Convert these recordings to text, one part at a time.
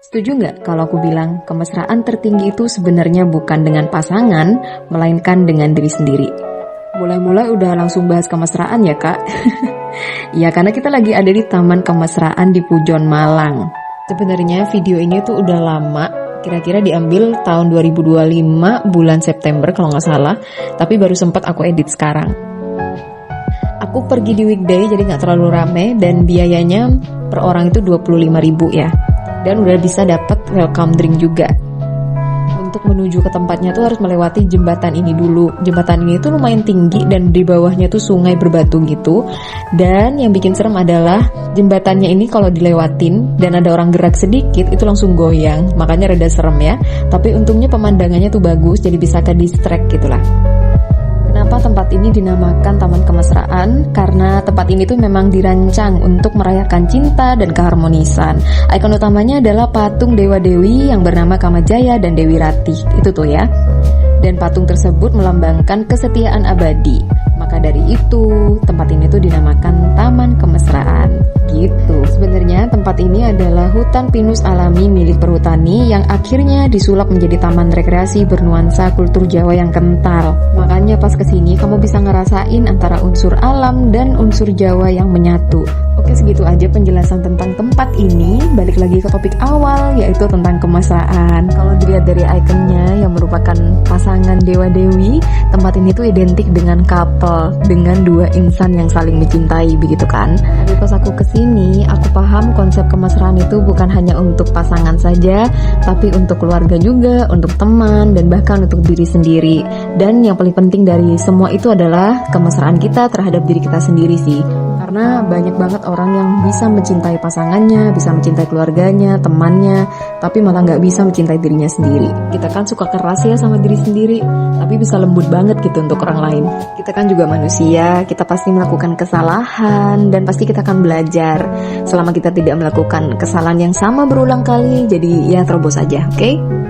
Setuju nggak kalau aku bilang kemesraan tertinggi itu sebenarnya bukan dengan pasangan, melainkan dengan diri sendiri? Mulai-mulai udah langsung bahas kemesraan ya kak? Ya karena kita lagi ada di Taman Kemesraan di Pujon, Malang. Sebenarnya video ini tuh udah lama, kira-kira diambil tahun 2025 bulan September kalau nggak salah, tapi baru sempat aku edit sekarang. Aku pergi di weekday jadi nggak terlalu rame dan biayanya per orang itu 25.000 ya. Dan udah bisa dapat welcome drink juga. Untuk menuju ke tempatnya tuh harus melewati jembatan ini dulu. Jembatan ini tuh lumayan tinggi dan di bawahnya tuh sungai berbatu gitu. Dan yang bikin serem adalah jembatannya ini kalau dilewatin dan ada orang gerak sedikit itu langsung goyang. Makanya rada serem ya. Tapi untungnya pemandangannya tuh bagus jadi bisa ke distract gitulah. Kenapa tempat ini dinamakan Taman Kemesraan? Karena tempat ini tuh memang dirancang untuk merayakan cinta dan keharmonisan. Ikon utamanya adalah patung Dewa-Dewi yang bernama Kamajaya dan Dewi Ratih. Itu tuh ya. Dan patung tersebut melambangkan kesetiaan abadi. Maka dari itu, tempat ini tuh dinamakan Taman Kemesraan. Gitu. Sebenarnya tempat ini adalah hutan pinus alami milik perhutani yang akhirnya disulap menjadi taman rekreasi bernuansa kultur Jawa yang kental. Makanya pas kesini kamu bisa ngerasain antara unsur alam dan unsur Jawa yang menyatu. Oke, segitu aja penjelasan tentang tempat ini. Balik lagi ke topik awal, yaitu tentang kemesraan. Kalau dilihat dari ikonnya yang merupakan pasangan dewa-dewi, tempat ini tuh identik dengan couple, dengan dua insan yang saling mencintai, begitu kan? Tapi pas aku kesini, aku paham konsep kemesraan itu bukan hanya untuk pasangan saja, tapi untuk keluarga juga, untuk teman, dan bahkan untuk diri sendiri. Dan yang paling penting dari semua itu adalah kemesraan kita terhadap diri kita sendiri sih. Karena banyak banget orang yang bisa mencintai pasangannya, bisa mencintai keluarganya, temannya, tapi malah nggak bisa mencintai dirinya sendiri. Kita kan suka keras ya sama diri sendiri, tapi bisa lembut banget gitu untuk orang lain. Kita kan juga manusia, kita pasti melakukan kesalahan, dan pasti kita akan belajar. Selama kita tidak melakukan kesalahan yang sama berulang kali, jadi ya terobos aja, oke?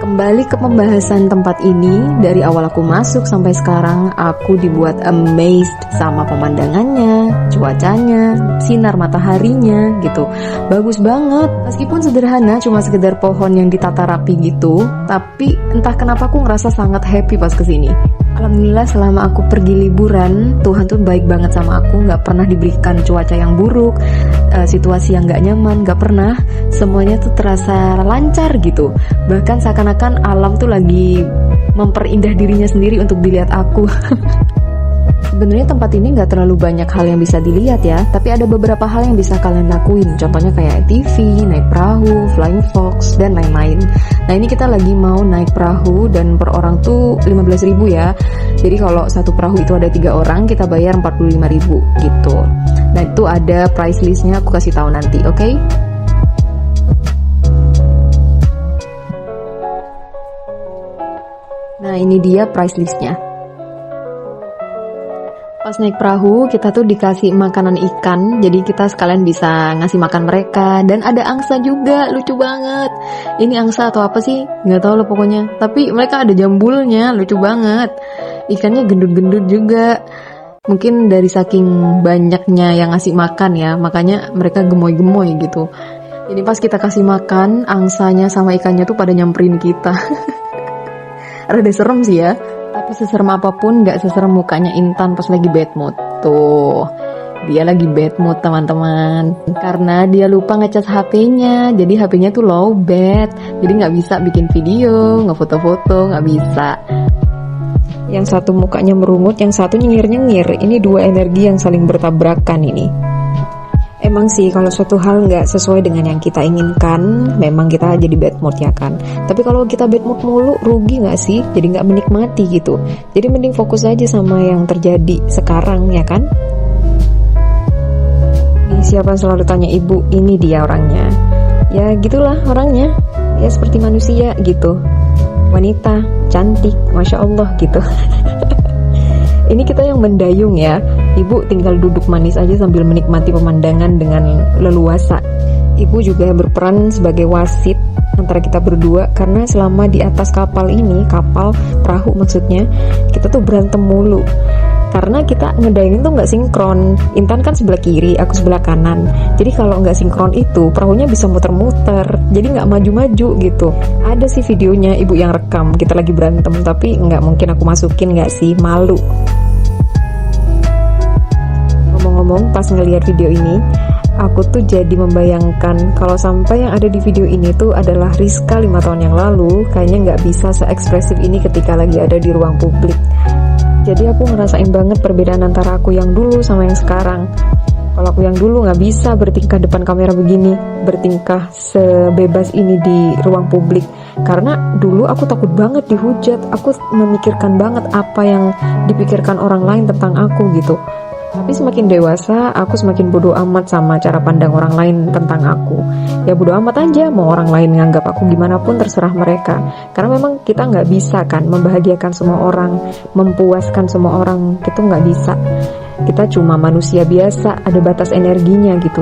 Kembali ke pembahasan tempat ini, dari awal aku masuk sampai sekarang aku dibuat amazed sama pemandangannya, cuacanya, sinar mataharinya gitu. Bagus banget. Meskipun sederhana, cuma sekedar pohon yang ditata rapi gitu, tapi entah kenapa aku ngerasa sangat happy pas kesini. Alhamdulillah selama aku pergi liburan, Tuhan tuh baik banget sama aku, gak pernah diberikan cuaca yang buruk, situasi yang gak nyaman, gak pernah. Semuanya tuh terasa lancar gitu. Bahkan seakan-akan alam tuh lagi memperindah dirinya sendiri untuk dilihat aku. Sebenarnya tempat ini nggak terlalu banyak hal yang bisa dilihat ya, tapi ada beberapa hal yang bisa kalian lakuin. Contohnya kayak TV, naik perahu, flying fox, dan lain-lain. Nah ini kita lagi mau naik perahu dan per orang tuh 15.000 ya. Jadi kalau satu perahu itu ada 3 orang, kita bayar 45.000 gitu. Nah itu ada price listnya, aku kasih tahu nanti, oke? Nah ini dia price listnya. Pas naik perahu, kita tuh dikasih makanan ikan, jadi kita sekalian bisa ngasih makan mereka. Dan ada angsa juga, lucu banget. Ini angsa atau apa sih? Nggak tahu loh pokoknya. Tapi mereka ada jambulnya, lucu banget. Ikannya gendut-gendut juga. Mungkin dari saking banyaknya yang ngasih makan ya, makanya mereka gemoy-gemoy gitu. Jadi pas kita kasih makan, angsanya sama ikannya tuh pada nyamperin kita. Rada serem sih ya. Tapi seserem apapun gak seserem mukanya Intan pas lagi bad mood. Tuh, dia lagi bad mood teman-teman. Karena dia lupa ngecas HP-nya. Jadi HP-nya tuh low bat. Jadi gak bisa bikin video, ngefoto-foto, gak bisa. Yang satu mukanya merungut, yang satu nyengir-nyengir. Ini dua energi yang saling bertabrakan ini. Emang sih kalau suatu hal nggak sesuai dengan yang kita inginkan, memang kita jadi bad mood ya kan. Tapi kalau kita bad mood mulu, rugi nggak sih? Jadi nggak menikmati gitu. Jadi mending fokus aja sama yang terjadi sekarang ya kan. Siapa selalu tanya ibu, ini dia orangnya. Ya gitulah orangnya. Ya seperti manusia gitu. Wanita, cantik, masya Allah gitu. Ini kita yang mendayung ya. Ibu tinggal duduk manis aja sambil menikmati pemandangan dengan leluasa. Ibu juga berperan sebagai wasit antara kita berdua, karena selama di atas kapal ini, kapal perahu maksudnya, kita tuh berantem mulu. karena kita ngedayungin tuh nggak sinkron. Intan kan sebelah kiri, aku sebelah kanan. Jadi kalau nggak sinkron itu perahunya bisa muter-muter, jadi nggak maju-maju gitu. Ada sih videonya ibu yang rekam kita lagi berantem, tapi nggak mungkin aku masukin, nggak sih, malu. Ngomong-ngomong, pas ngelihat video ini, aku tuh jadi membayangkan kalau sampai yang ada di video ini tuh adalah Rizka 5 tahun yang lalu, kayaknya nggak bisa se-ekspresif ini ketika lagi ada di ruang publik. Jadi aku ngerasain banget perbedaan antara aku yang dulu sama yang sekarang. Kalau aku yang dulu nggak bisa bertingkah depan kamera begini, bertingkah sebebas ini di ruang publik. Karena dulu aku takut banget dihujat, aku memikirkan banget apa yang dipikirkan orang lain tentang aku gitu. Tapi semakin dewasa, aku semakin bodoh amat sama cara pandang orang lain tentang aku. Ya bodoh amat aja, mau orang lain nganggap aku gimana pun terserah mereka. Karena memang kita nggak bisa kan membahagiakan semua orang, mempuaskan semua orang, itu nggak bisa. Kita cuma manusia biasa, ada batas energinya gitu.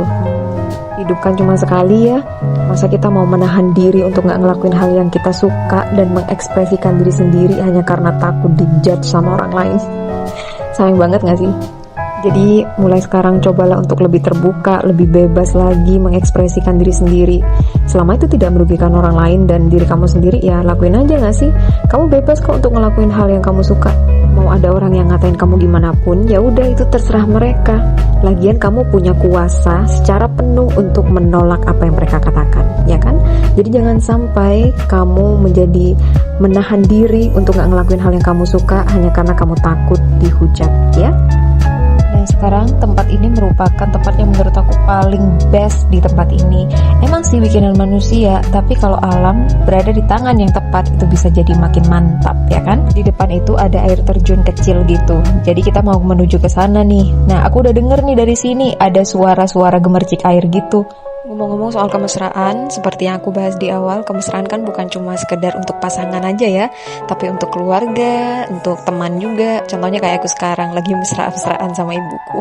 Hidup kan cuma sekali ya, masa kita mau menahan diri untuk nggak ngelakuin hal yang kita suka dan mengekspresikan diri sendiri hanya karena takut dijudge sama orang lain. Sayang banget nggak sih? Jadi mulai sekarang cobalah untuk lebih terbuka, lebih bebas lagi mengekspresikan diri sendiri. Selama itu tidak merugikan orang lain dan diri kamu sendiri, ya lakuin aja gak sih? Kamu bebas kok untuk ngelakuin hal yang kamu suka. Mau ada orang yang ngatain kamu gimana pun, ya udah itu terserah mereka. Lagian kamu punya kuasa secara penuh untuk menolak apa yang mereka katakan, ya kan? Jadi jangan sampai kamu menjadi menahan diri untuk gak ngelakuin hal yang kamu suka hanya karena kamu takut dihujat, ya? Nah sekarang tempat ini merupakan tempat yang menurut aku paling best di tempat ini. Emang sih bikinan manusia, tapi kalau alam berada di tangan yang tepat itu bisa jadi makin mantap, ya kan? Di depan itu ada air terjun kecil gitu. Jadi kita mau menuju ke sana nih. Nah aku udah denger nih dari sini ada suara-suara gemercik air gitu. Ngomong-ngomong soal kemesraan, seperti yang aku bahas di awal, kemesraan kan bukan cuma sekedar untuk pasangan aja ya, tapi untuk keluarga, untuk teman juga. Contohnya kayak aku sekarang lagi mesra-mesraan sama ibuku.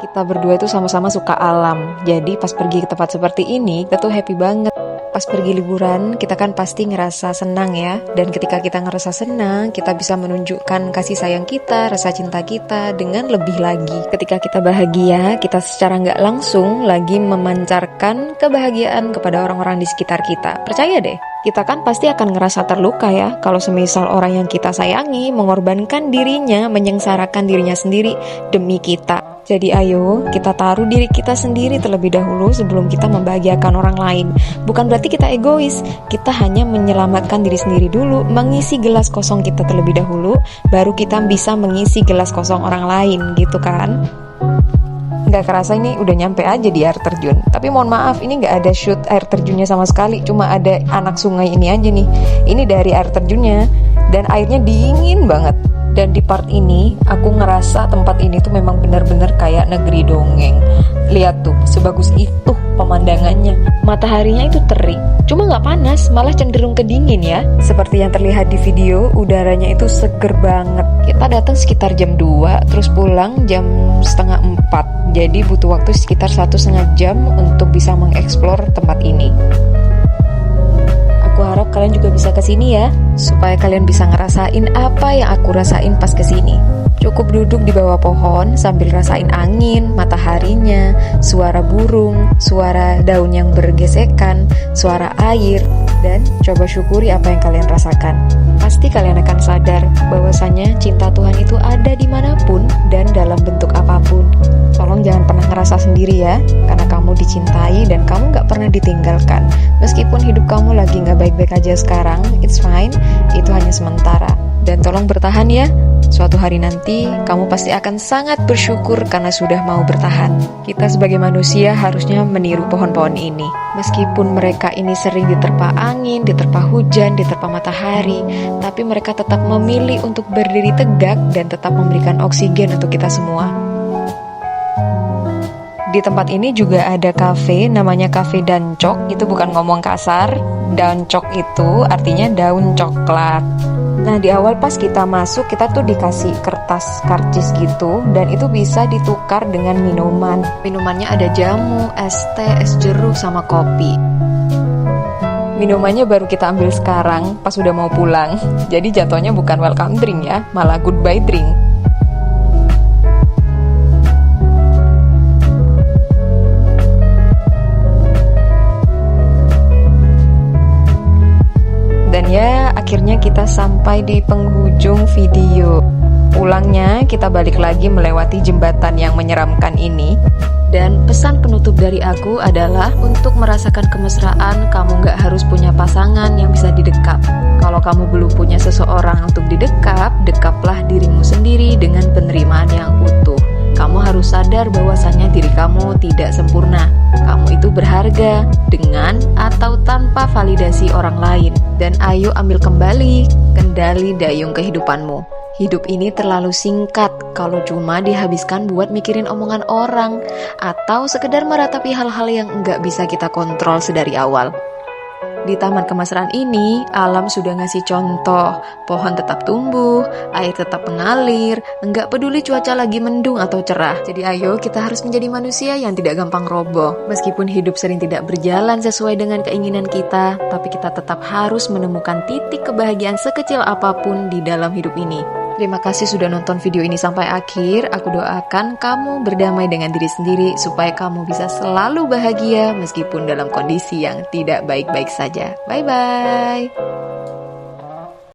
Kita berdua itu sama-sama suka alam, jadi pas pergi ke tempat seperti ini, kita tuh happy banget. Pas pergi liburan, kita kan pasti ngerasa senang ya. Dan ketika kita ngerasa senang, kita bisa menunjukkan kasih sayang kita, rasa cinta kita dengan lebih lagi. Ketika kita bahagia, kita secara nggak langsung lagi memancarkan kebahagiaan kepada orang-orang di sekitar kita. Percaya deh, kita kan pasti akan ngerasa terluka ya kalau semisal orang yang kita sayangi mengorbankan dirinya, menyengsarakan dirinya sendiri demi kita. Jadi ayo kita taruh diri kita sendiri terlebih dahulu sebelum kita membahagiakan orang lain. Bukan berarti kita egois, kita hanya menyelamatkan diri sendiri dulu, mengisi gelas kosong kita terlebih dahulu, baru kita bisa mengisi gelas kosong orang lain gitu kan. Nggak kerasa ini udah nyampe aja di air terjun. Tapi mohon maaf, ini nggak ada shoot air terjunnya sama sekali, cuma ada anak sungai ini aja nih. Ini dari air terjunnya dan airnya dingin banget. Dan di part ini, aku ngerasa tempat ini tuh memang benar-benar kayak negeri dongeng. Lihat tuh, sebagus itu pemandangannya. Mataharinya itu terik, cuma nggak panas, malah cenderung ke dingin ya. Seperti yang terlihat di video, udaranya itu seger banget. Kita datang sekitar jam 2, terus pulang jam setengah 4. Jadi butuh waktu sekitar 1,5 jam untuk bisa mengeksplor tempat ini. Aku harap kalian juga bisa kesini ya, supaya kalian bisa ngerasain apa yang aku rasain pas kesini. Cukup duduk di bawah pohon sambil rasain angin, mataharinya, suara burung, suara daun yang bergesekan, suara air, dan coba syukuri apa yang kalian rasakan. Pasti kalian akan sadar bahwasanya cinta Tuhan itu ada dimanapun dan dalam bentuk apapun. Tolong jangan pernah ngerasa sendiri ya, karena kamu dicintai dan kamu gak pernah ditinggalkan. Meskipun hidup kamu lagi gak baik-baik aja sekarang, it's fine, itu hanya sementara. Dan tolong bertahan ya, suatu hari nanti kamu pasti akan sangat bersyukur karena sudah mau bertahan. Kita sebagai manusia harusnya meniru pohon-pohon ini. Meskipun mereka ini sering diterpa angin, diterpa hujan, diterpa matahari, tapi mereka tetap memilih untuk berdiri tegak dan tetap memberikan oksigen untuk kita semua. Di tempat ini juga ada kafe, namanya Cafe Dancok. Itu bukan ngomong kasar, dancok itu artinya daun coklat. Nah di awal pas kita masuk, kita tuh dikasih kertas karcis gitu, dan itu bisa ditukar dengan minuman. Minumannya ada jamu, es teh, es jeruk, sama kopi. Minumannya baru kita ambil sekarang, pas udah mau pulang. Jadi jatuhnya bukan welcome drink ya, malah goodbye drink. akhirnya kita sampai di penghujung video. Pulangnya kita balik lagi melewati jembatan yang menyeramkan ini. Dan pesan penutup dari aku adalah untuk merasakan kemesraan, kamu gak harus punya pasangan yang bisa didekap. Kalau kamu belum punya seseorang untuk didekap, dekaplah dirimu sendiri dengan penerimaan yang utuh. Kamu harus sadar bahwasannya diri kamu tidak sempurna. Kamu itu berharga dengan atau tanpa validasi orang lain. Dan ayo ambil kembali kendali dayung kehidupanmu. Hidup ini terlalu singkat kalau cuma dihabiskan buat mikirin omongan orang atau sekedar meratapi hal-hal yang enggak bisa kita kontrol sedari awal. Di Taman Kemesraan ini, alam sudah ngasih contoh. Pohon tetap tumbuh, air tetap mengalir, enggak peduli cuaca lagi mendung atau cerah. Jadi ayo kita harus menjadi manusia yang tidak gampang roboh. Meskipun hidup sering tidak berjalan sesuai dengan keinginan kita, tapi kita tetap harus menemukan titik kebahagiaan sekecil apapun di dalam hidup ini. Terima kasih sudah nonton video ini sampai akhir. Aku doakan kamu berdamai dengan diri sendiri supaya kamu bisa selalu bahagia meskipun dalam kondisi yang tidak baik-baik saja. Bye-bye.